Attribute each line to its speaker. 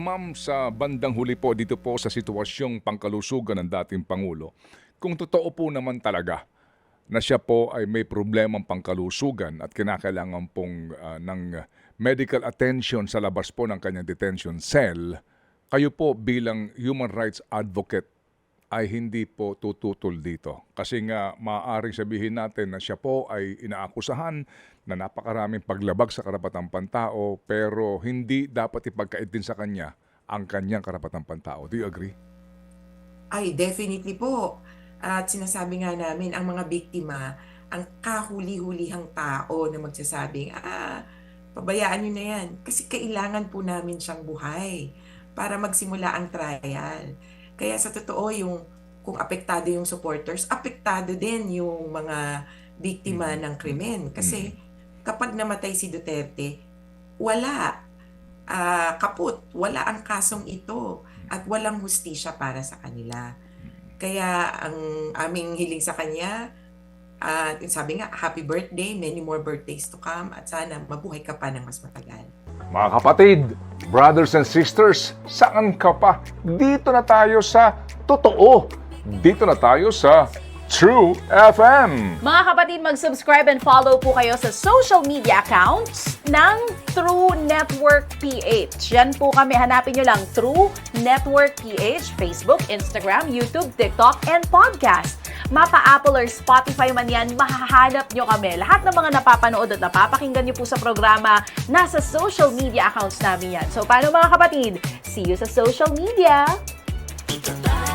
Speaker 1: ma'am, sa bandang huli po dito po sa sitwasyong pangkalusugan ng dating Pangulo, kung totoo po naman talaga na siya po ay may problemang pangkalusugan at kinakailangan pong ng medical attention sa labas po ng kanyang detention cell, kayo po bilang human rights advocate ay hindi po tututol dito. Kasi nga maaaring sabihin natin na siya po ay inaakusahan na napakaraming paglabag sa karapatang pantao pero hindi dapat ipagkait din sa kanya ang kanyang karapatang pantao. Do you agree?
Speaker 2: Ay, definitely po. At sinasabi nga namin, ang mga biktima, ang kahuli-hulihang tao na magsasabing, pabayaan nyo na yan. Kasi kailangan po namin siyang buhay para magsimula ang trial. Kaya sa totoo, kung apektado yung supporters, apektado din yung mga biktima ng krimen. Kasi kapag namatay si Duterte, wala. Kaput, wala ang kasong ito at walang hustisya para sa kanila. Kaya ang aming hiling sa kanya, sabi nga, happy birthday, many more birthdays to come, at sana mabuhay ka pa ng mas matagal.
Speaker 1: Mga kapatid, brothers and sisters, saan ka pa? Dito na tayo sa totoo. Dito na tayo sa True FM.
Speaker 3: Mga kapatid, mag-subscribe and follow po kayo sa social media accounts ng True Network PH. Yan po kami, hanapin nyo lang True Network PH, Facebook, Instagram, YouTube, TikTok, and podcast. Mapa Apple or Spotify man yan, mahahanap nyo kami. Lahat ng mga napapanood at napapakinggan nyo po sa programa, nasa social media accounts namin yan. So, paano mga kapatid? See you sa social media!
Speaker 4: Ito tayo.